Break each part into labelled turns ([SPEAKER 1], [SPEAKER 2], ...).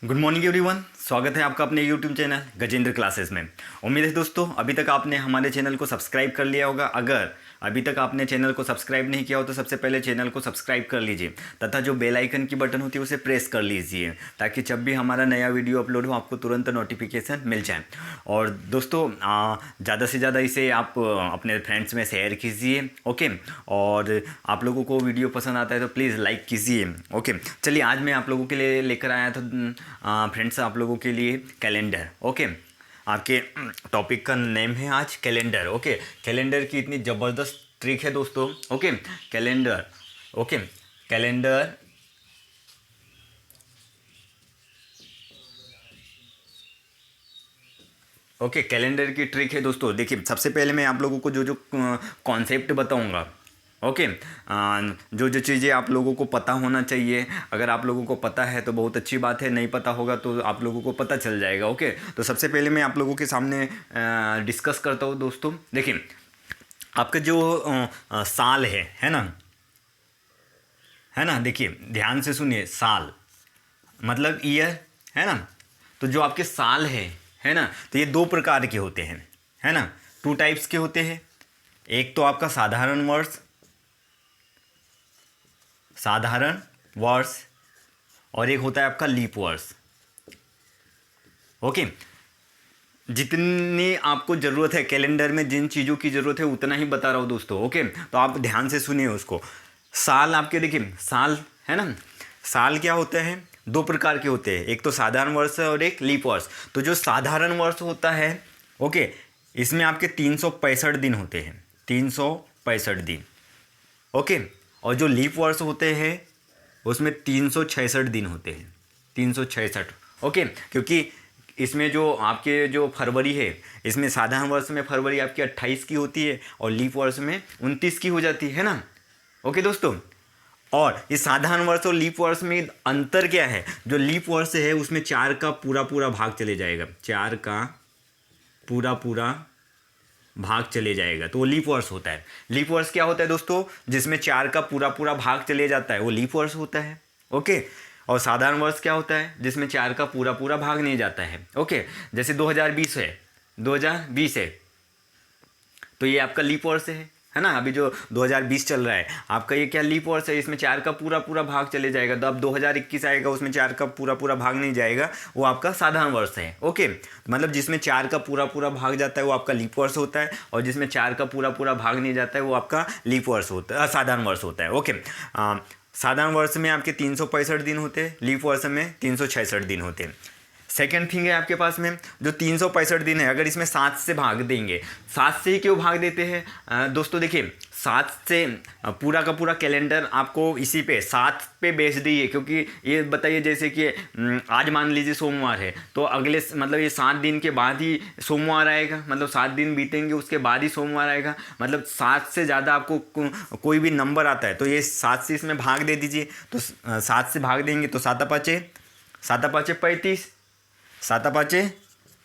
[SPEAKER 1] Good morning everyone. स्वागत है आपका अपने यूट्यूब चैनल गजेंद्र क्लासेस में। उम्मीद है दोस्तों अभी तक आपने हमारे चैनल को सब्सक्राइब कर लिया होगा। अगर अभी तक आपने चैनल को सब्सक्राइब नहीं किया हो तो सबसे पहले चैनल को सब्सक्राइब कर लीजिए तथा जो बेल आइकन की बटन होती है उसे प्रेस कर लीजिए ताकि जब भी हमारा नया वीडियो अपलोड हो आपको तुरंत नोटिफिकेशन मिल जाए। और दोस्तों ज़्यादा से ज़्यादा इसे आप अपने फ्रेंड्स में शेयर कीजिए। ओके, और आप लोगों को वीडियो पसंद आता है तो प्लीज़ लाइक कीजिए। ओके, चलिए आज मैं आप लोगों के लिए लेकर आया था फ्रेंड्स आप लोगों के लिए कैलेंडर। ओके, आपके टॉपिक का नेम है आज कैलेंडर। ओके, कैलेंडर की इतनी ज़बरदस्त ट्रिक है दोस्तों। Okay, calendar. Okay, calendar okay calendar की ट्रिक है दोस्तों। देखिए सबसे पहले मैं आप लोगों को जो जो कॉन्सेप्ट बताऊंगा। ओके, जो जो चीज़ें आप लोगों को पता होना चाहिए, अगर आप लोगों को पता है तो बहुत अच्छी बात है, नहीं पता होगा तो आप लोगों को पता चल जाएगा। ओके, तो सबसे पहले मैं आप लोगों के सामने डिस्कस करता हूँ दोस्तों। देखिए आपका जो साल है ना, देखिए ध्यान से सुनिए। साल मतलब ईयर है ना। तो जो आपके साल है ना, तो ये दो प्रकार के होते हैं, है ना। टू टाइप्स के होते हैं। एक तो आपका साधारण वर्ष और एक होता है आपका लीप वर्ष। ओके, जितनी आपको ज़रूरत है कैलेंडर में, जिन चीज़ों की ज़रूरत है उतना ही बता रहा हूँ दोस्तों। ओके, तो आप ध्यान से सुनिए उसको। साल आपके देखिए साल है ना, साल क्या होता है, दो प्रकार के होते हैं, एक तो साधारण वर्ष और एक लीप वर्ष। तो जो साधारण वर्ष होता है, ओके, इसमें आपके 365 दिन होते हैं, 365 दिन। ओके, और जो लीप वर्ष होते हैं उसमें 366 दिन होते हैं, 366। ओके, क्योंकि इसमें जो आपके जो फरवरी है, इसमें साधारण वर्ष में फरवरी आपकी 28 की होती है और लीप वर्ष में 29 की हो जाती है ना। ओके दोस्तों, और इस साधारण वर्ष और लीप वर्ष में अंतर क्या है, जो लीप वर्ष है उसमें 4 का पूरा पूरा भाग चले जाएगा, 4 का पूरा पूरा भाग चले जाएगा, तो वो लीप वर्ष होता है। लीप वर्ष क्या होता है दोस्तों, जिसमें 4 का पूरा पूरा भाग चले जाता है, वो लीप वर्ष होता है। ओके, और साधारण वर्ष क्या होता है, जिसमें 4 का पूरा पूरा भाग नहीं जाता है। ओके, जैसे 2020 है, 2020 है तो ये आपका लीप वर्ष है ना। अभी जो 2020 चल रहा है आपका, ये क्या लीप वर्ष है, इसमें 4 का पूरा पूरा भाग चले जाएगा। तो अब 2021 आएगा उसमें 4 का पूरा पूरा भाग नहीं जाएगा, वो आपका साधारण वर्ष है। ओके, मतलब जिसमें 4 का पूरा पूरा भाग जाता है वो आपका लीप वर्ष होता है, और जिसमें 4 का पूरा पूरा भाग नहीं जाता है वो आपका लीप वर्ष होता है, साधारण वर्ष होता है। ओके, साधारण वर्ष में आपके 365 दिन होते हैं, लीप वर्ष में 366 दिन होते हैं। सेकेंड थिंग है आपके पास में जो 365 दिन है, अगर इसमें 7 से भाग देंगे, 7 से ही क्यों भाग देते हैं दोस्तों, देखिए 7 से पूरा का पूरा कैलेंडर आपको इसी पे 7 पे बेच दी है। क्योंकि ये बताइए जैसे कि आज मान लीजिए सोमवार है, तो अगले मतलब ये 7 दिन के बाद ही सोमवार आएगा, मतलब 7 दिन बीतेंगे उसके बाद ही सोमवार आएगा। मतलब 7 से ज़्यादा आपको कोई भी नंबर आता है तो ये 7 से इसमें भाग दे दीजिए। तो 7 से भाग देंगे तो 7 पाँचे 35, 7 पाँचे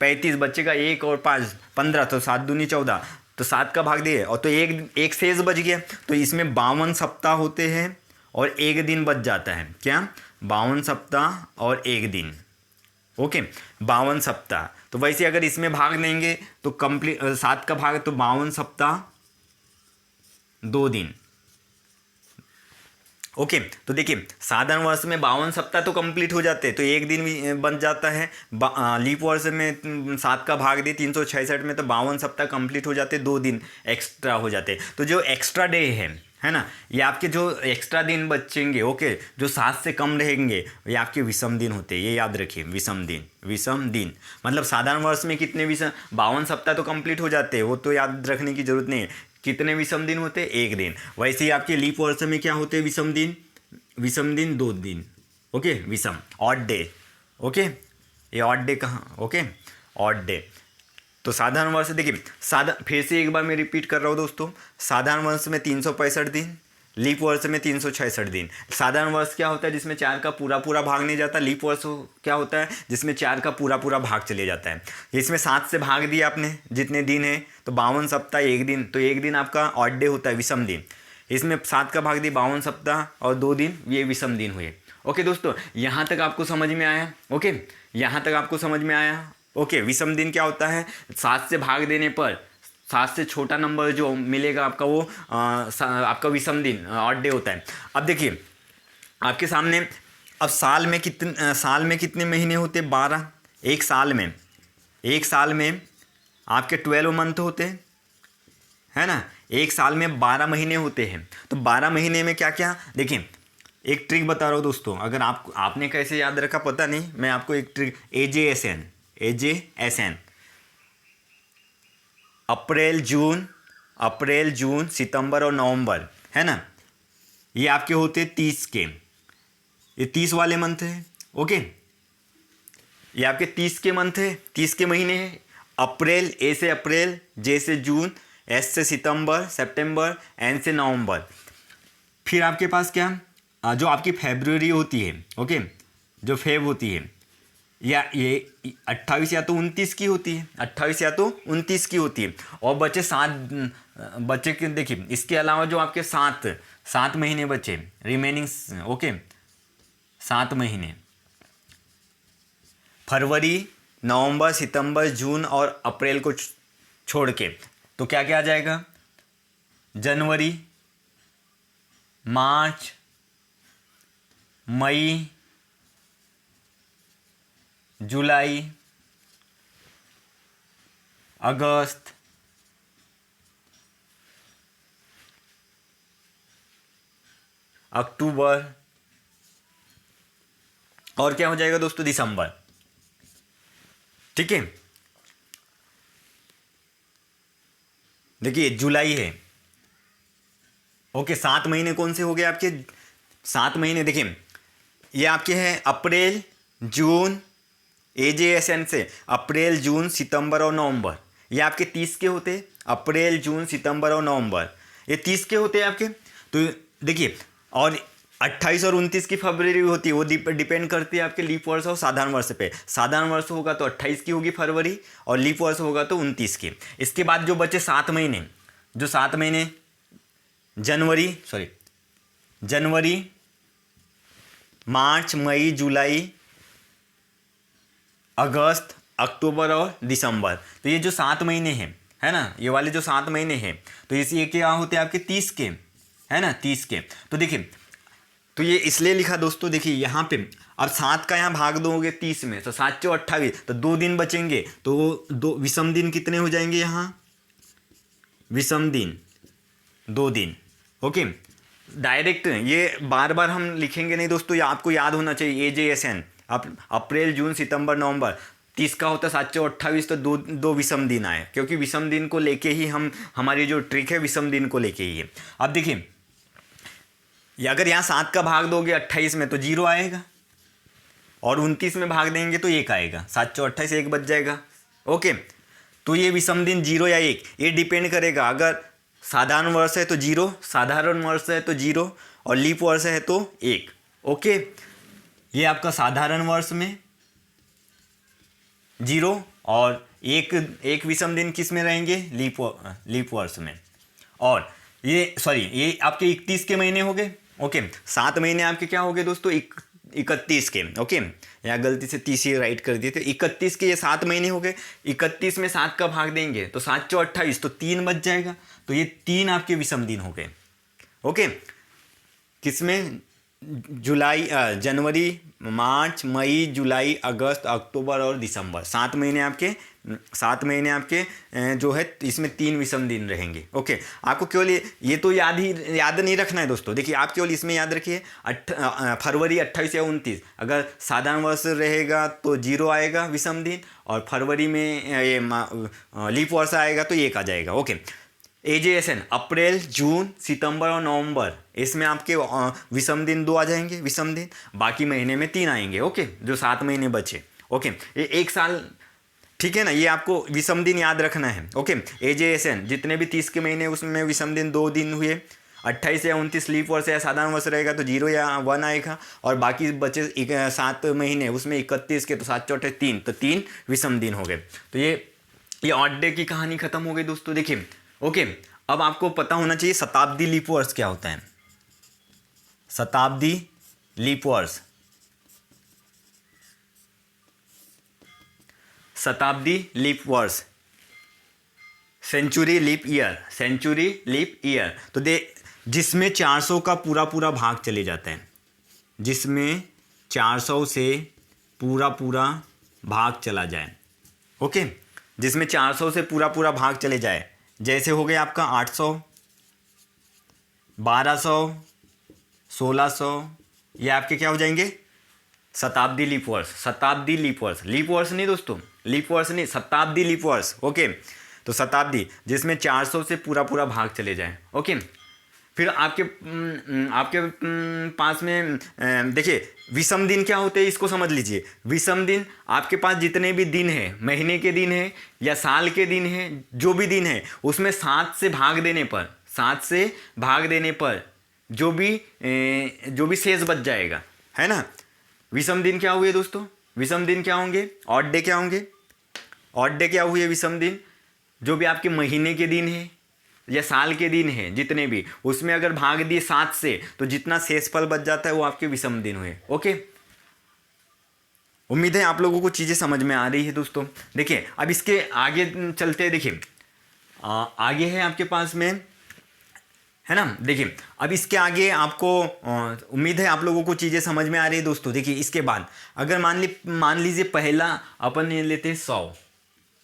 [SPEAKER 1] 35, बच्चेगा 1 और 5 15, तो 7 दूनी 14, तो 7 का भाग दिए और तो एक शेष बच गया। तो इसमें 52 सप्ताह होते हैं और एक दिन बच जाता है। क्या, 52 सप्ताह और एक दिन। ओके, 52 सप्ताह। तो वैसे अगर इसमें भाग देंगे तो कंप्लीट 7 का भाग, तो 52 सप्ताह 2 दिन। ओके, तो देखिए साधारण वर्ष में 52 सप्ताह तो कंप्लीट हो जाते हैं, तो एक दिन भी बन जाता है। लीप वर्ष में 7 का भाग दे 366 में, तो 52 सप्ताह कंप्लीट हो जाते, 2 दिन एक्स्ट्रा हो जाते। तो जो एक्स्ट्रा डे है ना, ये आपके जो एक्स्ट्रा दिन बचेंगे, ओके, जो 7 से कम रहेंगे ये आपके विषम दिन होते हैं। ये याद रखिए, विषम दिन मतलब साधारण वर्ष में कितने 52 सप्ताह तो कंप्लीट हो जाते हैं, वो तो याद रखने की जरूरत नहीं है। कितने विषम दिन होते हैं, एक दिन। वैसे ही आपके लीप वर्ष में क्या होते हैं, विषम दिन 2 दिन। ओके, विषम ऑड डे। ओके, ये ऑड डे कहाँ, ओके, ऑड डे। तो साधारण वर्ष देखिए, फिर से एक बार मैं रिपीट कर रहा हूँ दोस्तों, साधारण वर्ष में 365 दिन, लीप वर्ष में 366 दिन। साधारण वर्ष क्या होता है, जिसमें 4 का पूरा पूरा भाग नहीं जाता। लीप वर्ष क्या होता है, जिसमें 4 का पूरा पूरा भाग चले जाता है। इसमें 7 से भाग दिया आपने, जितने दिन है, तो 52 सप्ताह एक दिन, तो एक दिन आपका ऑड डे होता है, विषम दिन। इसमें 7 का भाग दिया, 52 सप्ताह और 2 दिन, ये विषम दिन हुए। ओके दोस्तों, यहाँ तक आपको समझ में आया? ओके, यहाँ तक आपको समझ में आया? ओके, विषम दिन क्या होता है? 7 से भाग देने पर 7 से छोटा नंबर जो मिलेगा आपका वो आपका विषम दिन ऑड डे होता है। अब देखिए आपके सामने, अब साल में कितने महीने होते? 12। एक साल में आपके 12 मंथ होते हैं, है ना। एक साल में 12 महीने होते हैं। तो 12 महीने में क्या क्या, देखिए एक ट्रिक बता रहा हूँ दोस्तों, अगर आपने कैसे याद रखा पता नहीं, मैं आपको एक ट्रिक, AJSN, अप्रैल जून सितंबर और नवंबर, है ना, ये आपके होते 30 के, ये 30 वाले मंथ है। ओके, ये आपके 30 के मंथ है, 30 के महीने हैं। अप्रैल, ए से अप्रैल, जे से जून, एस से सितंबर, सितंबर, एन से नवंबर। फिर आपके पास क्या, जो आपकी फरवरी होती है, ओके, जो फेब होती है, या ये 28 या तो 29 की होती है, 28 या तो 29 की होती है। और बचे 7 बचे के, देखिए इसके अलावा जो आपके 7 महीने बचे रिमेनिंग, ओके, 7 महीने, फरवरी, नवंबर, सितंबर, जून और अप्रैल को छोड़ के, तो क्या क्या आ जाएगा? जनवरी, मार्च, मई, जुलाई, अगस्त, अक्टूबर, और क्या हो जाएगा दोस्तों? दिसंबर। ठीक है, देखिए जुलाई है। ओके, 7 महीने कौन से हो गए आपके? 7 महीने देखिए ये आपके हैं अप्रैल, जून, AJSN से अप्रैल, जून, सितंबर और नवंबर, ये आपके 30 के होते हैं। अप्रैल, जून, सितंबर और नवंबर ये 30 के होते हैं आपके। तो देखिए, और 28 और 29 की फरवरी होती है, वो डिपेंड करती है आपके लीप वर्ष और साधारण वर्ष पे। साधारण वर्ष होगा तो 28 की होगी फरवरी, और लीप वर्ष होगा तो 29 की। इसके बाद जो बचे 7 महीने, जो 7 महीने जनवरी, मार्च, मई, जुलाई, अगस्त, अक्टूबर और दिसंबर, तो ये जो 7 महीने हैं, है ना, ये वाले जो 7 महीने हैं, तो ये क्या होते हैं आपके 30 के, है ना, 30 के। तो देखिए, तो ये इसलिए लिखा दोस्तों, देखिए यहाँ पे अब 7 का यहाँ भाग दोगे 30 में, तो 7 × 28, तो 2 दिन बचेंगे, तो 2 विषम दिन कितने हो जाएंगे यहाँ? विषम दिन 2 दिन। ओके, डायरेक्ट ये बार बार हम लिखेंगे नहीं दोस्तों, ये आपको याद होना चाहिए। AJSN, आप अप्रैल, जून, सितंबर, नवंबर, 30 का होता है 7 × 28, तो दो विषम दिन आए, क्योंकि विषम दिन को लेके ही हमारी जो ट्रिक है विषम दिन को लेके ही है। अब देखिए, अगर यहाँ 7 का भाग दोगे 28 में तो 0 आएगा, और 29 में भाग देंगे तो 1 आएगा। 7 × 28 1 बच जाएगा। ओके, तो ये विषम दिन 0 या 1 ये डिपेंड करेगा। अगर साधारण वर्ष है तो 0, साधारण वर्ष है तो 0, और लीप वर्ष है तो 1। ओके, ये आपका साधारण वर्ष में 0, और एक विषम दिन किस में रहेंगे? लीप वर्ष में। और ये आपके 31 के महीने हो गए। ओके, 7 महीने आपके क्या हो गए दोस्तों? 31 के। ओके, यहाँ गलती से 30 ही राइट कर दिए थे। 31 के ये 7 महीने हो गए। 31 में 7 का भाग देंगे तो 7 × 28, तो 3 बच जाएगा। तो ये 3 आपके विषम दिन हो गए। ओके, किसमें? जनवरी, मार्च, मई, जुलाई, अगस्त, अक्टूबर और दिसंबर, 7 महीने आपके जो है इसमें 3 विषम दिन रहेंगे। ओके, आपको केवल ये तो याद नहीं रखना है दोस्तों। देखिए, आप केवल इसमें याद रखिए फरवरी 28 या 29, अगर साधारण वर्ष रहेगा तो 0 आएगा विषम दिन, और फरवरी में ये लीप वर्ष आएगा तो 1 आ जाएगा। ओके, AJSN अप्रैल, जून, सितंबर और नवंबर, इसमें आपके विषम दिन 2 आ जाएंगे विषम दिन, बाकी महीने में 3 आएंगे। ओके, जो 7 महीने बचे। ओके, ये 1 साल, ठीक है ना, ये आपको विषम दिन याद रखना है। ओके, AJSN जितने भी 30 के महीने उसमें विषम दिन 2 दिन हुए। 28 या 29 लीप वर्ष या साधारण वर्ष रहेगा तो 0 या 1 आएगा, और बाकी बचे 7 महीने उसमें 31 के, तो 7 × 8 3, तो 3 विषम दिन हो गए। तो ये ऑड डे की कहानी खत्म हो गई दोस्तों। देखिए, ओके, अब आपको पता होना चाहिए शताब्दी लीप वर्ष क्या होता है। शताब्दी लीप वर्ष शताब्दी लीप वर्ष, century leap year, century leap year. तो जिसमें 400 का पूरा पूरा भाग चले जाता है, जिसमें 400 से पूरा पूरा भाग चला जाए। ओके, जिसमें 400 से पूरा पूरा भाग चले जाए, जैसे हो गया आपका 800, 1200, 1600, ये आपके क्या हो जाएंगे, शताब्दी लीप वर्ष, शताब्दी लीप वर्ष, लीप वर्ष नहीं दोस्तों, लीप वर्ष नहीं, शताब्दी लीप वर्ष। ओके, तो शताब्दी जिसमें 400 से पूरा पूरा भाग चले जाए। ओके, फिर आपके पास में देखिए विषम दिन क्या होते हैं, इसको समझ लीजिए। विषम दिन आपके पास जितने भी दिन है, महीने के दिन है या साल के दिन है, जो भी दिन है उसमें 7 से भाग देने पर, 7 से भाग देने पर जो भी शेष बच जाएगा, है ना। विषम दिन क्या हुए दोस्तों, विषम दिन क्या होंगे, ऑड डे क्या होंगे, ऑड डे क्या हुए विषम दिन, जो भी आपके महीने के दिन है या साल के दिन है जितने भी, उसमें अगर भाग दिए 7 से तो जितना शेषफल बच जाता है वो आपके विषम दिन हुए। ओके, उम्मीद है आप लोगों को चीज़ें समझ में आ रही है दोस्तों। देखिए अब इसके आगे चलते हैं। देखिए आगे है आपके पास में, है ना। देखिए अब इसके आगे आपको उम्मीद है आप लोगों को चीज़ें समझ में आ रही है दोस्तों। देखिए इसके बाद अगर मान लीजिए पहला अपन ये लेते हैं 100,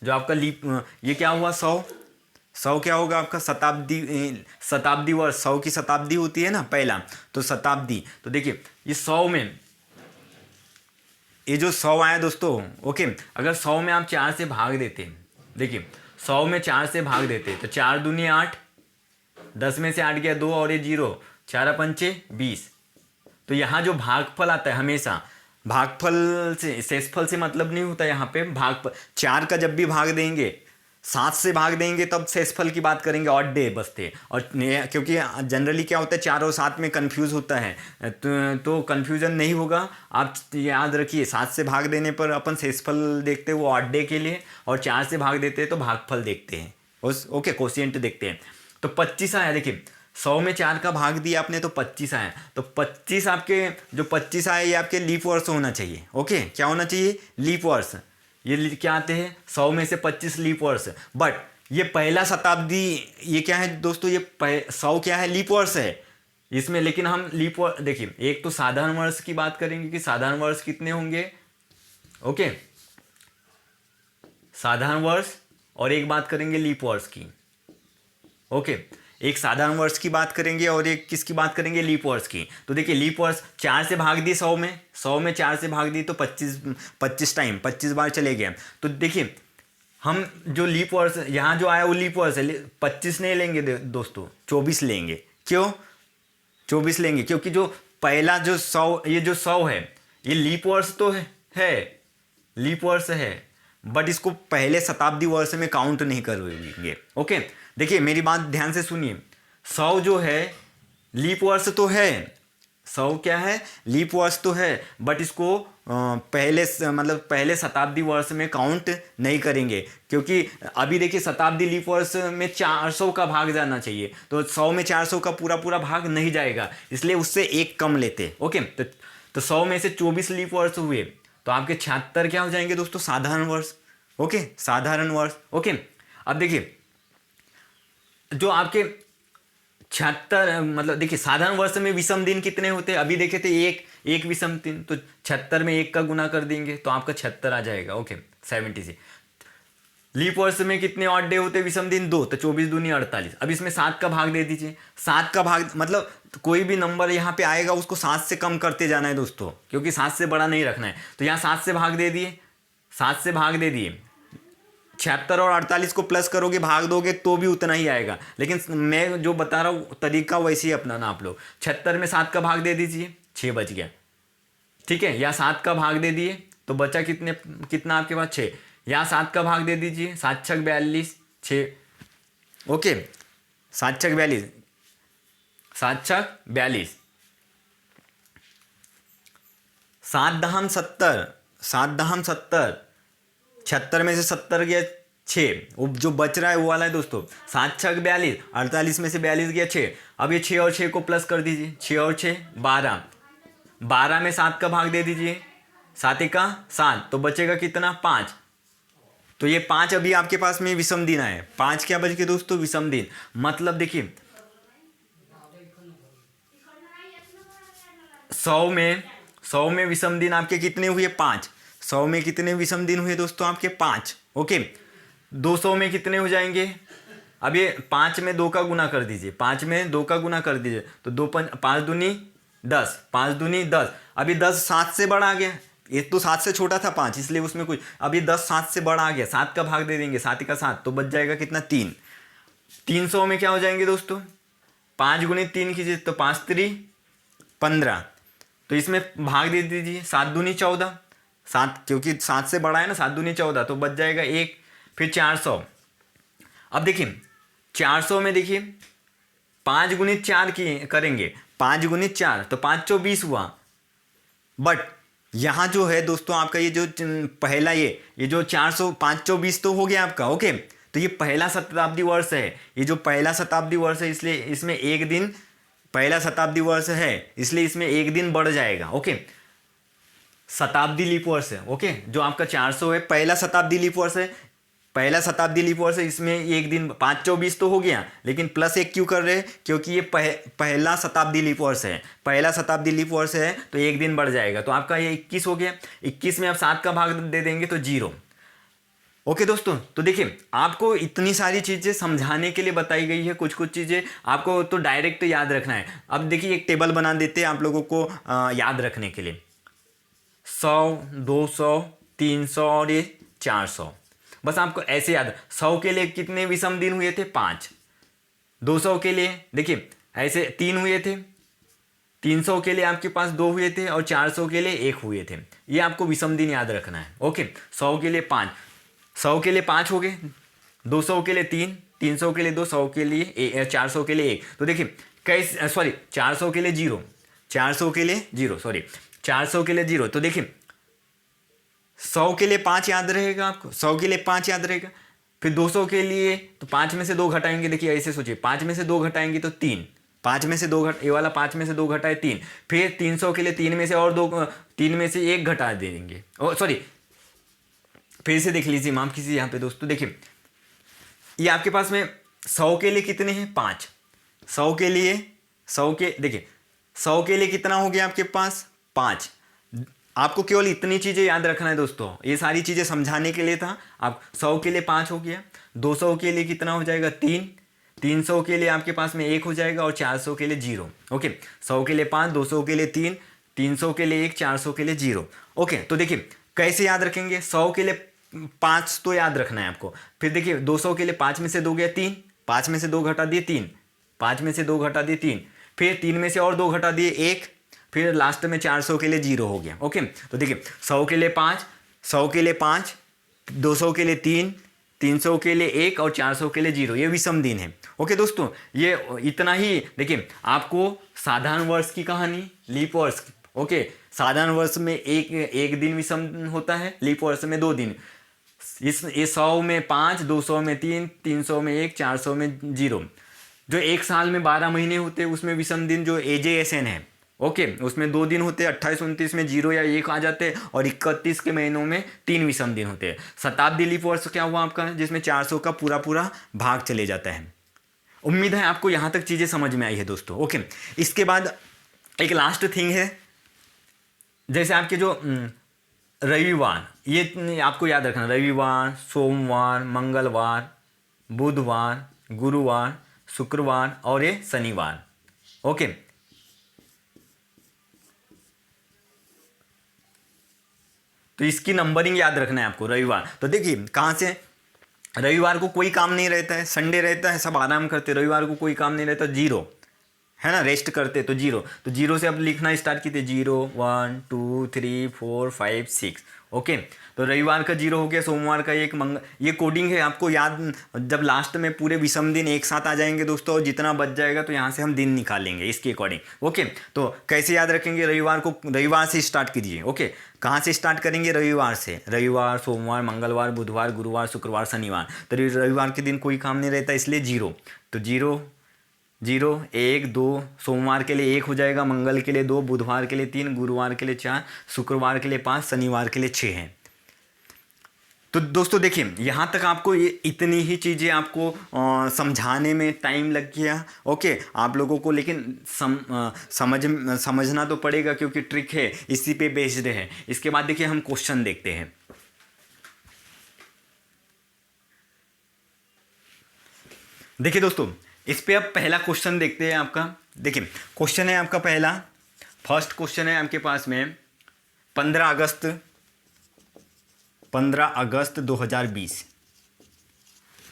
[SPEAKER 1] जो आपका लीप, ये क्या हुआ 100 क्या होगा आपका, शताब्दी वर्ष, 100 की शताब्दी होती है ना पहला, तो शताब्दी। तो देखिए ये 100 में, ये जो 100 आया दोस्तों, ओके, अगर 100 में आप 4 से भाग देते हैं, देखिए 100 में 4 से भाग देते हैं तो 4 दूनी 8, 10 में से 8 गया 2 और ये 0, 4 पंचे 20। तो यहाँ जो भागफल आता है, हमेशा भागफल से, शेषफल से मतलब नहीं होता यहाँ पे। भागफल 4 का जब भी भाग देंगे, 7 से भाग देंगे तब शेषफल की बात करेंगे, ऑड डे बचते। और क्योंकि जनरली क्या होता है 4 और 7 में कंफ्यूज होता है, तो कंफ्यूजन नहीं होगा। आप याद रखिए 7 से भाग देने पर अपन शेषफल देखते हैं वो ऑड डे के लिए, और 4 से भाग देते हैं तो भागफल देखते हैं, ओके, कोशिएंट देखते हैं। तो 25 आया, देखिए 100 में 4 का भाग दिया आपने तो 25 आया। तो 25 आपके, जो 25 आए ये आपके लीप वर्ष होना चाहिए। ओके, क्या होना चाहिए, लीप वर्ष। ये क्या आते हैं 100 में से 25 लीप वर्ष। बट ये पहला शताब्दी, ये क्या है दोस्तों, ये 100 क्या है, लीप वर्ष है इसमें। लेकिन हम लीप वर्ष, देखिए एक तो साधारण वर्ष की बात करेंगे कि साधारण वर्ष कितने होंगे। ओके, साधारण वर्ष, और एक बात करेंगे लीप वर्ष की। ओके, एक साधारण वर्ष की बात करेंगे और एक किसकी बात करेंगे, लीप वर्ष की। तो देखिए लीप वर्ष 4 से भाग दिए 100 में 4 से भाग दिए तो 25 टाइम 25 बार चले गए। तो देखिए हम जो लीप वर्ष यहाँ जो आया वो लीप वर्ष है, 25 नहीं लेंगे दोस्तों, 24 लेंगे। क्यों 24 लेंगे, क्योंकि जो पहला जो 100, ये जो 100 है ये लीप वर्ष तो है लीप वर्ष है, बट इसको पहले शताब्दी वर्ष में काउंट नहीं करेंगे। ओके, देखिए मेरी बात ध्यान से सुनिए, 100 जो है लीप वर्ष तो है, 100 क्या है, लीप वर्ष तो है, बट इसको पहले शताब्दी वर्ष में काउंट नहीं करेंगे। क्योंकि अभी देखिए शताब्दी लीप वर्ष में 400 का भाग जाना चाहिए, तो 100 में 400 का पूरा पूरा भाग नहीं जाएगा, इसलिए उससे एक कम लेते। ओके, तो 100 में से 24 लीप वर्ष हुए तो आपके 76 क्या हो जाएंगे दोस्तों, साधारण वर्ष। ओके, साधारण वर्ष। ओके, अब देखिए जो आपके 76, मतलब देखिए साधारण वर्ष में विषम दिन कितने होते हैं, अभी देखे थे एक विषम दिन, तो 76 में 1 का गुना कर देंगे तो आपका 76 आ जाएगा। ओके, 70 से। लीप वर्ष में कितने ऑड डे होते हैं विषम दिन, 2, तो 24 दूनी 48। अब इसमें 7 का भाग दे दीजिए, 7 का भाग मतलब कोई भी नंबर यहाँ पे आएगा उसको 7 से कम करते जाना है दोस्तों, क्योंकि 7 से बड़ा नहीं रखना है। तो यहाँ 7 से भाग दे दिए, 7 से भाग दे दिए, 76 और 48 को प्लस करोगे भाग दोगे तो भी उतना ही आएगा, लेकिन मैं जो बता रहा हूँ तरीका वैसे ही अपनाना आप लोग। 76 में 7 का भाग दे दीजिए, 6 बच गया, ठीक है। या 7 का भाग दे दिए तो बचा कितना आपके पास, 6। या 7 का भाग दे दीजिए, 7 छक 42, 6। ओके, 7 छक 42, 7 छक 42, 7 दहम 70, 7 दहम 70, 76 में से 70 गया 6, वो जो बच रहा है वो वाला है दोस्तों। 7 छक 42, 48 में से 42 गया 6। अब ये 6 और 6 को प्लस कर दीजिए, 6 और 6 12, 12 में 7 का भाग दे दीजिए, 7 का 7, तो बचेगा कितना, 5। तो ये 5 अभी आपके पास में विषम दिन आए, 5 क्या बज के दोस्तों, विषम दिन। मतलब देखिए 100 में विषम दिन आपके कितने हुए, 5। 100 में कितने विषम दिन हुए दोस्तों आपके, 5। ओके, 200 में कितने हो जाएंगे, अब ये 5 में 2 का गुना कर दीजिए, 5 में 2 का गुना कर दीजिए तो 5 दूनी 10, 5 दूनी 10। अभी 10 7 से बड़ा आ गया, ये तो 7 से छोटा था 5, इसलिए उसमें कुछ, अब ये 10 7 से बड़ा आ गया, 7 का भाग दे देंगे, 7 का 7 तो बच जाएगा कितना, 3। 300 में क्या हो जाएंगे दोस्तों, 5 गुनी 3 कीजिए तो 5 3 15, तो इसमें भाग दे दीजिए, 7 दूनी 14, 7 क्योंकि 7 से बड़ा है ना, 7 दूनी 14 तो बच जाएगा 1। फिर 400, अब देखिए 400 में देखिए 5 गुणित 4 की करेंगे, 5 गुणित 4 तो 5 चौ 20 हुआ। बट यहाँ जो है दोस्तों आपका ये जो पहला ये जो 400 5 चौ 20 तो हो गया आपका। ओके, तो ये पहला शताब्दी वर्ष है, ये जो पहला शताब्दी वर्ष है इसलिए इसमें एक दिन, पहला शताब्दी वर्ष है इसलिए इसमें एक दिन बढ़ जाएगा। ओके, शताब्दी लीप वर्ष है। ओके, जो आपका 400 है पहला शताब्दी लीप वर्ष है, पहला शताब्दी लीप वर्ष है, इसमें एक दिन 5 चौ 20 तो हो गया, लेकिन प्लस 1 क्यों कर रहे हैं, क्योंकि ये पहला शताब्दी लीप वर्ष है, पहला शताब्दी लीप वर्ष है तो एक दिन बढ़ जाएगा, तो आपका ये 21 हो गया। 21 में आप 7 का भाग दे देंगे तो 0। ओके दोस्तों, तो देखिए आपको इतनी सारी चीज़ें समझाने के लिए बताई गई है, कुछ कुछ चीज़ें आपको तो डायरेक्ट याद रखना है। अब देखिए एक टेबल बना देते हैं आप लोगों को याद रखने के लिए, 100 200 300 और ये 400, बस आपको ऐसे याद। 100 के लिए कितने विषम दिन हुए थे, 5। 200 के लिए देखिए ऐसे 3 हुए थे, 300 के लिए आपके पास 2 हुए थे और 400 के लिए 1 हुए थे। ये आपको विषम दिन याद रखना है। ओके, 100 के लिए 5, 100 के लिए 5 हो गए, 200 के लिए 3, 300 के लिए 2, 100 के लिए 400 के लिए 1। तो देखिए कैसे, सॉरी 400 के लिए 0, 400 के लिए 0, सॉरी 400 के लिए 0। तो देखिए 100 के लिए 5 याद रहेगा आपको, 100 के लिए 5 याद रहेगा। फिर 200 के लिए तो 5 में से 2 घटाएंगे, देखिए ऐसे सोचिए 5 में से 2 घटाएंगे तो 3, 5 में से 2 ये वाला 5 में से 2 घटाए 3। फिर 300 के लिए 3 में से और 2, 3 में से 1 घटा देंगे, ओ सॉरी फिर से देख लीजिए, माफ कीजिए यहाँ पे दोस्तों, देखिए ये आपके पास में 100 के लिए कितने हैं, 5। 100 के लिए, 100 के देखिए 100 के लिए कितना हो गया आपके पास, 5। आपको केवल इतनी चीज़ें याद रखना है दोस्तों, ये सारी चीज़ें समझाने के लिए था। आप 100 के लिए 5 हो गया, 200 के लिए कितना हो जाएगा, 3, 300 के लिए आपके पास में 1 हो जाएगा और 400 के लिए 0। ओके, 100 के लिए 5, 200 के लिए 3, 300 के लिए 1, 400 के लिए 0। ओके, तो देखिए कैसे याद रखेंगे, 100 के लिए 5 तो याद रखना है आपको। फिर देखिए 200 के लिए 5 में से 2 गया 3, 5 में से 2 घटा दिए 3, 5 में से 2 घटा दिए 3, फिर 3 में से और 2 घटा दिए 1, फिर लास्ट में 400 के लिए 0 हो गया। ओके, तो देखिए 100 के लिए 5, 100 के लिए 5, 200 के लिए 3, 300 के लिए 1 और 400 के लिए 0, ये विषम दिन है। ओके दोस्तों, ये इतना ही। देखिए आपको साधारण वर्ष की कहानी, लीप वर्ष, ओके साधारण वर्ष में एक दिन विषम होता है, लीप वर्ष में 2 दिन। इस 100 में 5, 200 में 3, 300 में 1, 400 में 0। जो एक साल में 12 महीने होते हैं उसमें विषम दिन जो AJSN है, ओके उसमें 2 दिन होते हैं, 28 29 में 0 या 1 आ जाते हैं और 31 के महीनों में 3 विषम दिन होते हैं। शताब्दी लीप वर्ष क्या हुआ आपका, जिसमें 400 का पूरा पूरा भाग चले जाता है। उम्मीद है आपको यहाँ तक चीज़ें समझ में आई है दोस्तों। ओके, इसके बाद एक लास्ट थिंग है, जैसे आपके जो रविवार, ये आपको याद रखना, रविवार, सोमवार, मंगलवार, बुधवार, गुरुवार, शुक्रवार और ये शनिवार। ओके, तो इसकी नंबरिंग याद रखना है आपको। रविवार तो देखिए कहाँ से, रविवार को कोई काम नहीं रहता है, संडे रहता है, सब आराम करते, रविवार को कोई काम नहीं रहता, 0 है ना, रेस्ट करते, तो 0, तो 0 से अब लिखना स्टार्ट कीजिए, 0 1 2 3 4 5 6। ओके, तो रविवार का 0 हो गया, सोमवार का 1, ये कोडिंग है आपको याद, जब लास्ट में पूरे विषम दिन एक साथ आ जाएंगे दोस्तों और जितना बच जाएगा तो यहाँ से हम दिन निकालेंगे इसके अकॉर्डिंग। ओके, तो कैसे याद रखेंगे, रविवार को रविवार से स्टार्ट कीजिए। ओके, कहाँ से स्टार्ट करेंगे, रविवार से, रविवार, सोमवार, मंगलवार, बुधवार, गुरुवार, शुक्रवार, शनिवार। तो रविवार के दिन कोई काम नहीं रहता इसलिए 0, तो 0 0 1 2, सोमवार के लिए 1 हो जाएगा, मंगल के लिए 2, बुधवार के लिए 3, गुरुवार के लिए 4, शुक्रवार के लिए 5, शनिवार के लिए 6 है। तो दोस्तों देखिए, यहाँ तक आपको ये इतनी ही चीज़ें आपको समझाने में टाइम लग गया। ओके, आप लोगों को लेकिन समझना तो पड़ेगा, क्योंकि ट्रिक है, इसी पे बेस्ड है। इसके बाद देखिए हम क्वेश्चन देखते हैं। देखिए दोस्तों, इस पे अब पहला क्वेश्चन देखते हैं आपका। देखिए क्वेश्चन है आपका पहला, फर्स्ट क्वेश्चन है आपके पास में 15 अगस्त 2020,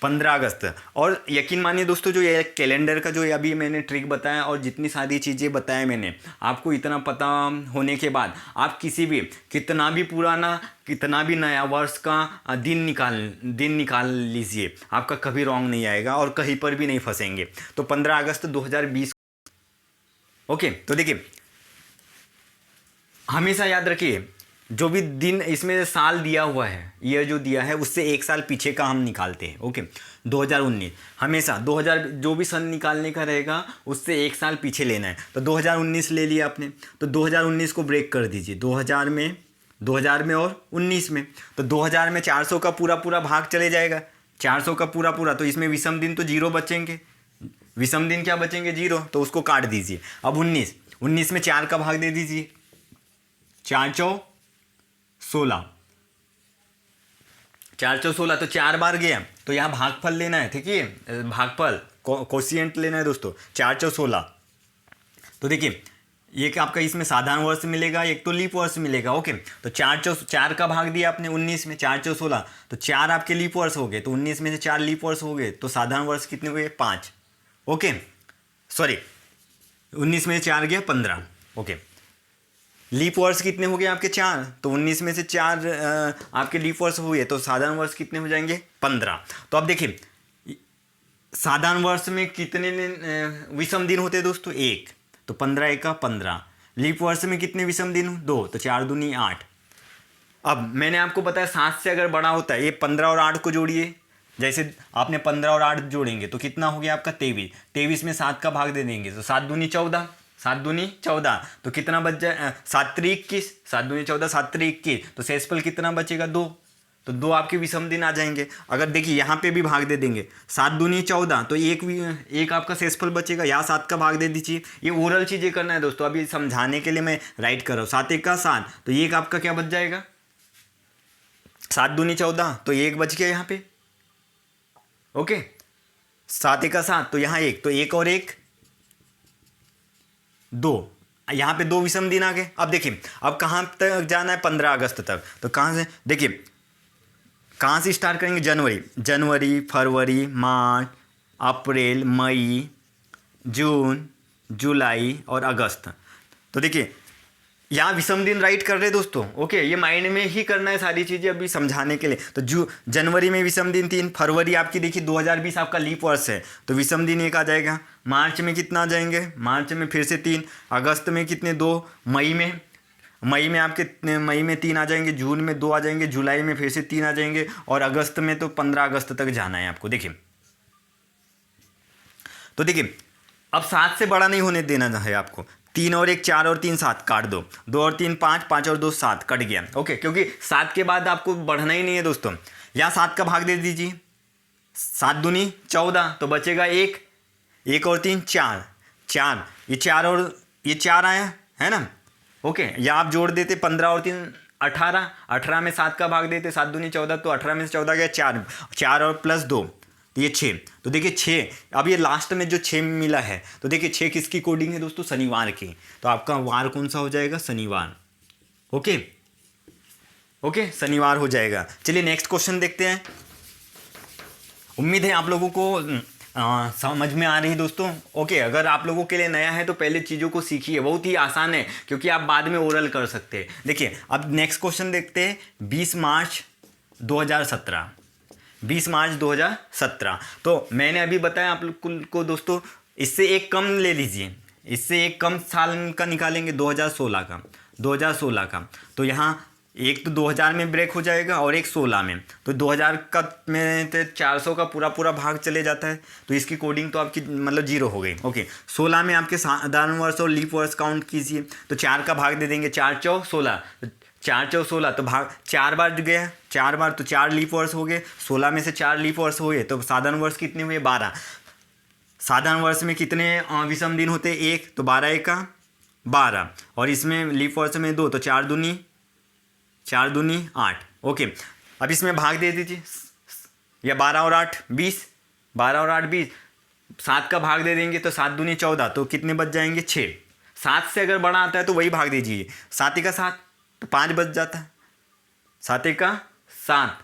[SPEAKER 1] 15 अगस्त। और यकीन मानिए दोस्तों, जो ये कैलेंडर का जो अभी मैंने ट्रिक बताया और जितनी सारी चीज़ें बताएं मैंने आपको, इतना पता होने के बाद आप किसी भी, कितना भी पुराना, कितना भी नया वर्ष का दिन निकाल लीजिए, आपका कभी रॉन्ग नहीं आएगा और कहीं पर भी नहीं फंसेंगे। तो 15 अगस्त 2020। ओके, तो देखिए हमेशा याद रखिए, जो भी दिन इसमें साल दिया हुआ है, ईयर जो दिया है, उससे एक साल पीछे का हम निकालते हैं। ओके, 2019 हमेशा 2000 जो भी सन निकालने का रहेगा उससे एक साल पीछे लेना है। तो 2019 ले लिया आपने, तो 2019 को ब्रेक कर दीजिए 2000 में और 19 में। तो 2000 में 400 का पूरा भाग चले जाएगा, 400 का पूरा, तो इसमें विषम दिन तो जीरो बचेंगे। विषम दिन क्या बचेंगे? जीरो, तो उसको काट दीजिए। अब 19 में 4 का भाग दे दीजिए, 4 चौ 16, 4 चौ 16, तो 4 बार गया, तो यहाँ भागफल लेना है। ठीक है, भागफल कोशिएंट लेना है दोस्तों, 4 चौ 16। तो देखिए एक आपका इसमें साधारण वर्ष मिलेगा, एक तो लीप वर्ष मिलेगा। ओके, तो 4 का भाग दिया आपने 19 में, 4 चौ 16, तो 4 आपके लीप वर्ष हो गए, तो 19 में से 4 लीप वर्ष हो गए, तो साधारण वर्ष कितने हुए? 5। ओके, सॉरी, 19 में से 4 गया 15। ओके, लीप वर्ष कितने हो गए आपके? 4, तो 19 में से 4 आपके लीप वर्ष हुए, तो साधारण वर्ष कितने हो जाएंगे? 15। तो अब देखिए साधारण वर्ष में कितने विषम दिन होते हैं दोस्तों? 1, तो 15 एका 15। लीप वर्ष में कितने विषम दिन? 2, तो 4 दूनी 8। अब मैंने आपको बताया 7 से अगर बड़ा होता है, ये 15 और 8 को जोड़िए। जैसे आपने 15 और 8 जोड़ेंगे तो कितना हो गया आपका? 23। 23 में 7 का भाग दे देंगे, तो 7 दूनी 14, 7 दूनी 14, तो कितना बच जाए? 7 त्रिक 21, 7 दूनी 14, 7 त्रिक 21, तो शेषफल कितना बचेगा? 2। तो 2 आपके विषम दिन आ जाएंगे। अगर देखिए यहाँ पे भी भाग दे देंगे, 7 दूनी 14, तो एक आपका शेषफल बचेगा, यहाँ 7 का भाग दे दीजिए। ये ओरल चीज़ें करना है दोस्तों, अभी समझाने के लिए मैं राइट कर रहा हूँ। 7 एक का 7, तो एक आपका क्या बच जाएगा? 7 दूनी 14, तो एक बच गया यहाँ पे। ओके, 7 एक का 7, तो यहाँ 1, तो 1 और 1 2, यहाँ पे 2 विषम दिन आ गए। अब देखिए अब कहाँ तक जाना है? 15 अगस्त तक। तो कहाँ से देखिए, कहाँ से स्टार्ट करेंगे? जनवरी, फरवरी, मार्च, अप्रैल, मई, जून, जुलाई और अगस्त। तो देखिए यहाँ विषम दिन राइट कर रहे दोस्तों। ओके, ये माइंड में ही करना है सारी चीज़ें अभी समझाने के लिए। तो जनवरी में विषम दिन 3, फरवरी आपकी देखिए 2020 आपका लीप वर्ष है, तो विषम दिन 1 आ जाएगा। मार्च में कितना आ जाएंगे? मार्च में फिर से 3, अगस्त में कितने? 2, मई में आपके मई में 3 आ जाएंगे, जून में 2 आ जाएंगे, जुलाई में फिर से 3 आ जाएंगे, और अगस्त में तो 15 अगस्त तक जाना है आपको। देखिए तो देखिए अब 7 से बड़ा नहीं होने देना है आपको। 3 और 1 4 और 3 7 काट दो, 2 और 3 5, 5 और 2 7 कट गया। ओके, क्योंकि 7 के बाद आपको बढ़ना ही नहीं है दोस्तों। यहाँ 7 का भाग दे दीजिए, 7 दूनी 14, तो बचेगा 1, 1 और 3 4, ये 4 और ये 4 आया है ना। ओके, या आप जोड़ देते 15 और 3 18, 18 में 7 का भाग देते, 7 दूनी 14, तो 18 में से 14 गया 4 और प्लस 2, तो ये 6। तो देखिए 6, अब ये लास्ट में जो 6 मिला है, तो देखिए 6 किसकी कोडिंग है दोस्तों? शनिवार की। तो आपका वार कौन सा हो जाएगा? शनिवार। ओके, शनिवार हो जाएगा। चलिए नेक्स्ट क्वेश्चन देखते हैं। उम्मीद है आप लोगों को समझ में आ रही है दोस्तों। ओके, अगर आप लोगों के लिए नया है तो पहले चीज़ों को सीखिए, बहुत ही आसान है, क्योंकि आप बाद में ओरल कर सकते हैं। देखिए अब नेक्स्ट क्वेश्चन देखते हैं। 20 मार्च 2017, 20 मार्च 2017। तो मैंने अभी बताया आप लोग को दोस्तों, इससे एक कम ले लीजिए, इससे एक कम साल का निकालेंगे, 2016 का। तो यहाँ एक तो 2000 में ब्रेक हो जाएगा और एक 16 में, तो 2000 का में तो 400 का पूरा भाग चले जाता है, तो इसकी कोडिंग तो आपकी मतलब 0 हो गई। ओके, 16 में आपके साधारण वर्ष और लीप वर्ष काउंट कीजिए, तो 4 का भाग दे देंगे, 4 चौ 16, 4 चौ 16, तो भाग 4 बार गया, 4 बार तो 4 लीप वर्ष हो गए, 16 में से 4 लीप वर्ष हुए, तो साधारण वर्ष कितने हुए 12। साधारण वर्ष में कितने विषम दिन होते हैं 1, तो 12 एक का 12, और इसमें लीप वर्ष में 2, तो 4 दूनी 8। ओके, अब इसमें भाग दे दीजिए, या 12 और 8 20, 12 और 8 20, 7 का भाग दे देंगे तो 7 दूनी 14, तो कितने बच जाएंगे 6। 7 से अगर बड़ा आता है तो वही भाग दीजिए, 7 का 7 तो 5 बच जाता, 7 का 7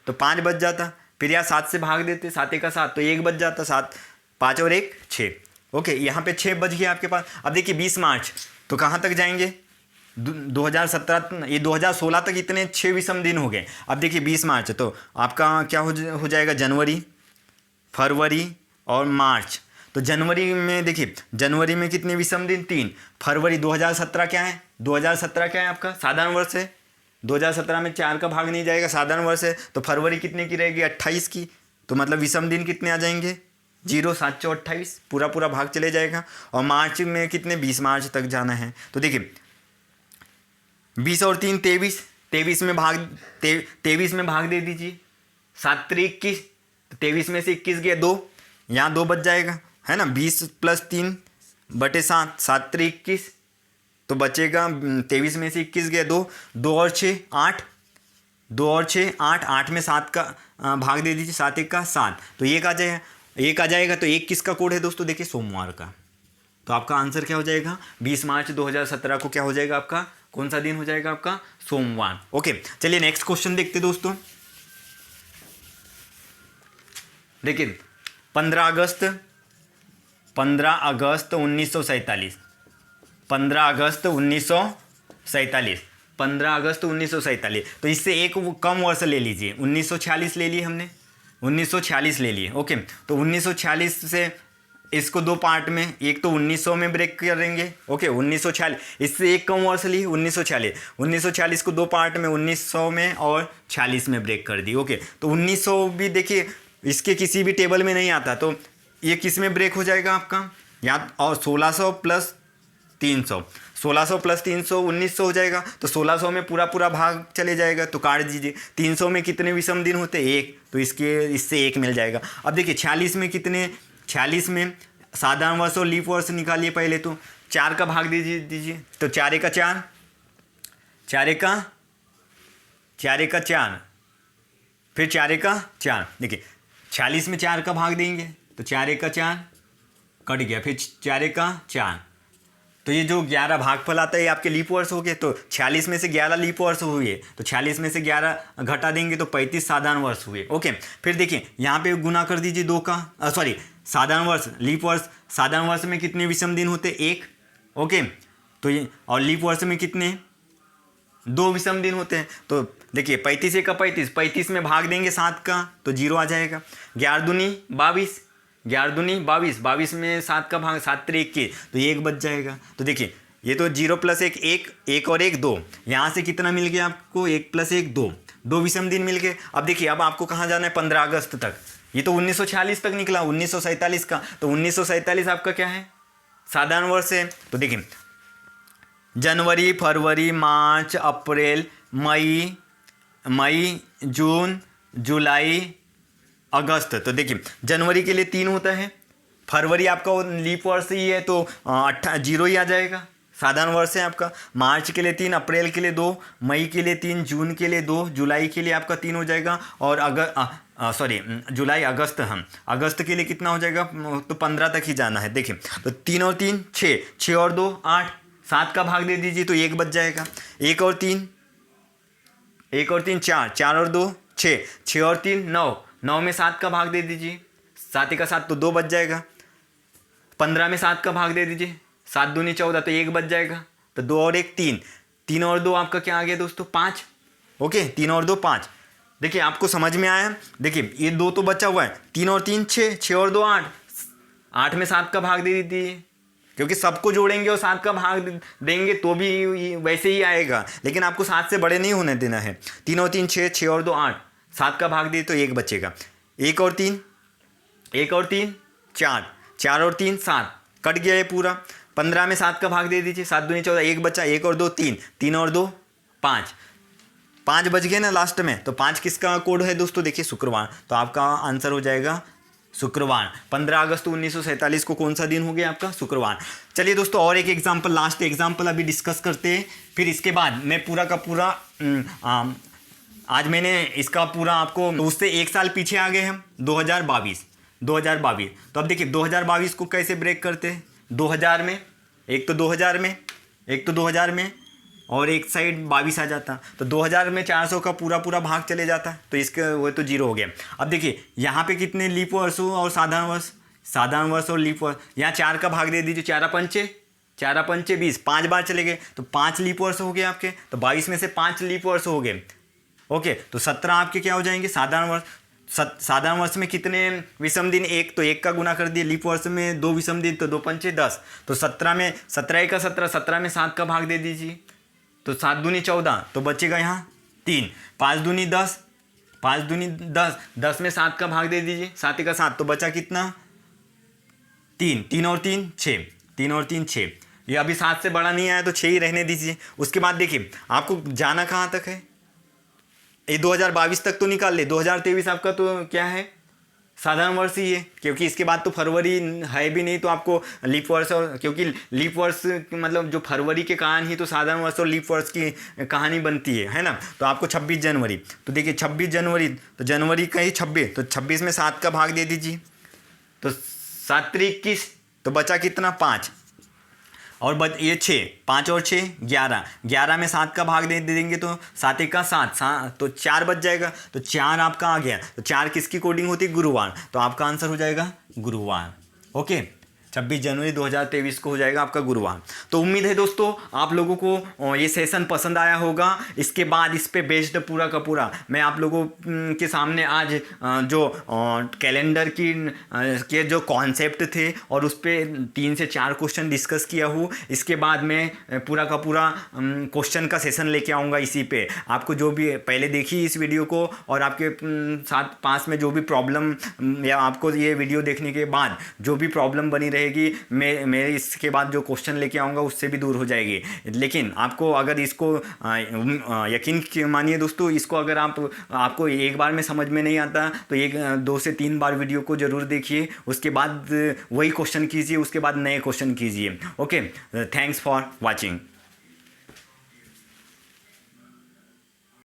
[SPEAKER 1] तो 5 बच जाता, फिर यार 7 से भाग देते, 7 का 7 तो 1 बच जाता, 7 5 और 1 6। ओके, यहाँ पे 6 बच गया आपके पास। अब देखिए 20 मार्च तो कहाँ तक जाएंगे, 2017 ये 2016 तक इतने 6 विषम दिन हो गए। अब देखिए 20 मार्च तो आपका क्या हो जाएगा, जनवरी, फरवरी और मार्च। तो जनवरी में देखिए, जनवरी में कितने विषम दिन 3, फरवरी 2017 क्या है, 2017 क्या है आपका साधारण वर्ष है, 2017 में 4 का भाग नहीं जाएगा, साधारण वर्ष है, तो फरवरी कितने की रहेगी 28 की, तो मतलब विषम दिन कितने आ जाएंगे 0, 7 चौ 28, पूरा भाग चले जाएगा। और मार्च में कितने 20 मार्च तक जाना है, तो देखिए 20 और 3 23, 23 में भाग दे दीजिए, 7 3 21, 23 में से 21 गया 2, यहाँ 2 बच जाएगा है ना, 20 + 3 बटे 7, 7 3 21, तो बचेगा 23 में से 21 गया 2, 2 और 6 8, 2 और 6 8, 8 में 7 का भाग दे दीजिए, 7 1 का 7, तो 1 आ जाएगा। तो 1 किसका कोड है दोस्तों, देखिए सोमवार का। तो आपका आंसर क्या हो जाएगा, 20 मार्च 2017 को क्या हो जाएगा आपका, कौन सा दिन हो जाएगा आपका, सोमवार। ओके, चलिए नेक्स्ट क्वेश्चन देखते दोस्तों। देखिए 15 अगस्त 1947, 15 अगस्त 1947, तो इससे एक कम वर्ष ले लीजिए, 1946 ले लिए हमने, 1946 ले लिए। ओके, तो 1946 से इसको 2 पार्ट में, एक तो 1900 में ब्रेक करेंगे। ओके, 1946 इससे एक कम वर्ष ली, 1946 को 2 पार्ट में, 1900 में और 46 में ब्रेक कर दी। ओके, तो 1900 भी देखिए इसके किसी भी टेबल में नहीं आता, तो ये किस में ब्रेक हो जाएगा आपका, या और 1600 + 300, 1600 + 300 1900 हो जाएगा, तो 1600 में पूरा भाग चले जाएगा, तो काट दीजिए। 300 में कितने विषम दिन होते, 1, तो इससे 1 मिल जाएगा। अब देखिए 46 में कितने, 46 में साधारण वर्ष और लीप वर्ष निकालिए पहले, तो 4 का भाग दीजिए, तो 4 1 का 4, 4 1 का 4, फिर 4 1 का 4। देखिए 46 में 4 का भाग देंगे, तो 4 1 का 4 कट गया, फिर 4 1 का 4, तो ये जो 11 भागफल आता है ये आपके लीप वर्ष हो गए। तो 46 में से 11 लीप वर्ष हुए, तो 46 में से 11 घटा देंगे तो 35 साधारण वर्ष हुए। ओके, फिर देखिए यहाँ पे गुना कर दीजिए 2 का, सॉरी साधारण वर्ष, लीप वर्ष, साधारण वर्ष में कितने विषम दिन होते 1। ओके, तो ये और लीप वर्ष में कितने 2 विषम दिन होते हैं। तो देखिए 35 1 का 35, 35 में भाग देंगे 7 का, तो 0 आ जाएगा। 11 दूनी 22, 11 दूनी 22, 22 में 7 का भाग, 7 3 21, तो 1 बच जाएगा। तो देखिए ये तो 0 + 1 1, 1 और 1 2, यहाँ से कितना मिल गया आपको, 1 + 1 2, 2 विषम दिन मिल गए। अब देखिए अब आपको कहाँ जाना है, 15 अगस्त तक, ये तो 1946 तक निकला, 1947 का, तो 1947 आपका क्या है, साधारण वर्ष है। तो देखिए जनवरी, फरवरी, मार्च, अप्रैल, मई, जून, जुलाई, अगस्त। तो देखिए जनवरी के लिए 3 होता है, फरवरी आपका लीप वर्ष ही है तो 0 ही आ जाएगा, साधारण वर्ष है आपका। मार्च के लिए 3, अप्रैल के लिए 2, मई के लिए 3, जून के लिए 2, जुलाई के लिए आपका 3 हो जाएगा, और जुलाई अगस्त, हम अगस्त के लिए कितना हो जाएगा, तो 15 तक ही जाना है। देखिए तो 3 और 3 6, 6 और 2 8, 7 का भाग दे दीजिए तो 1 बच जाएगा। 1 और 3 4, 4 और 2 6, 6 और 3 9, 9 में 7 का भाग दे दीजिए, 7 1 का 7 तो 2 बच जाएगा। 15 में 7 का भाग दे दीजिए, 7 दूनी 14 तो 1 बच जाएगा। तो 2 और 1 3, 3 और 2 आपका क्या आ गया दोस्तों 5। ओके, 3 और 2 5। देखिए आपको समझ में आया, देखिए ये 2 तो बचा हुआ है, 3 और 3 6, 6 और 2 8, 8 में 7 का भाग दे दीजिए, क्योंकि सबको जोड़ेंगे और 7 का भाग देंगे तो भी वैसे ही आएगा, लेकिन आपको 7 से बड़े नहीं होने देना है। 3 और 3 6, 6 और 2 8, 7 का भाग दिए तो 1 बचेगा। 1 और 3 4, 4 और 3 7, कट गया ये पूरा। 15 में 7 का भाग दे दीजिए, 7 दूनी 14, 1 बचा, 1 और 2 3, 3 और 2 5 बज गए ना लास्ट में, तो 5 किसका कोड है दोस्तों, देखिए शुक्रवार, तो आपका आंसर हो जाएगा शुक्रवार। 15 अगस्त 1947 को कौन सा दिन हो गया आपका, शुक्रवार। चलिए दोस्तों और एक एग्जाम्पल, लास्ट एग्जाम्पल अभी डिस्कस करते हैं, फिर इसके बाद मैं पूरा का पूरा आज मैंने इसका पूरा आपको, तो उससे एक साल पीछे आ गए हम, 2022। तो अब देखिए 2022 को कैसे ब्रेक करते हैं, 2000 में, एक तो 2000 में और एक साइड 22 आ जाता, तो 2000 में 400 का पूरा भाग चले जाता, तो इसके वो तो जीरो हो गया। अब देखिए यहाँ पे कितने लीप वर्ष हो और साधारण वर्ष और लीप वर्ष, यहाँ 4 का भाग दे दीजिए, 4 पंचे 20, 5 बार चले गए, तो 5 लीप वर्ष हो गए आपके, तो 22 में से 5 लीप वर्ष हो गए। ओके, तो 17 आपके क्या हो जाएंगे, साधारण वर्ष। साधारण वर्ष में कितने विषम दिन, एक, तो एक का गुना कर दिए, लीप वर्ष में 2 विषम दिन, तो 2 पंचे 10, तो 17 में 17 का 17 में 7 का भाग दे दीजिए, तो 7 दूनी 14, तो बचेगा यहाँ 3, 5 दूनी 10, 10 में 7 का भाग दे दीजिए, 7 का 7, तो बचा कितना 3 और 3 6, ये अभी 7 से बड़ा नहीं आया तो 6 ही रहने दीजिए। उसके बाद देखिए आपको जाना कहाँ तक है, ये 2022 तक तो निकाल ले, 2023 आपका तो क्या है, साधारण वर्ष ही है, क्योंकि इसके बाद तो फरवरी है भी नहीं, तो आपको लीप वर्ष, और क्योंकि लीप वर्ष मतलब जो फरवरी के कारण ही तो साधारण वर्ष और लीप वर्ष की कहानी बनती है ना। तो आपको 26 जनवरी, तो देखिए 26 जनवरी, तो जनवरी का ही 26, तो 26 में 7 का भाग दे दीजिए, तो 7 त्रिक 21, तो बचा कितना 5, और ये 6, 5 और 6 11 में 7 का भाग दे देंगे, तो 7 का 7, तो 4 बच जाएगा, तो 4 आपका आ गया, तो 4 किसकी कोडिंग होती है, गुरुवार, तो आपका आंसर हो जाएगा गुरुवार। ओके, 26 जनवरी 2023 को हो जाएगा आपका गुरुवार। तो उम्मीद है दोस्तों आप लोगों को ये सेशन पसंद आया होगा। इसके बाद इस पे बेस्ड पूरा का पूरा मैं आप लोगों के सामने आज जो कैलेंडर की के जो कॉन्सेप्ट थे और उस पर 3 से 4 क्वेश्चन डिस्कस किया हूँ। इसके बाद मैं पूरा का पूरा क्वेश्चन का सेशन लेके आऊँगा। इसी पे आपको जो भी पहले देखी इस वीडियो को और आपके साथ पास में जो भी प्रॉब्लम या आपको ये वीडियो देखने के बाद जो भी प्रॉब्लम बनी रहेगी मैं इसके बाद जो क्वेश्चन लेके आऊँगा उससे भी दूर हो जाएगी। लेकिन आपको अगर इसको यकीन मानिए दोस्तों, इसको अगर आपको एक बार में समझ में नहीं आता तो 2 से 3 बार वीडियो को ज़रूर देखिए, उसके बाद वही क्वेश्चन कीजिए, उसके बाद नए क्वेश्चन कीजिए। Okay, thanks for watching.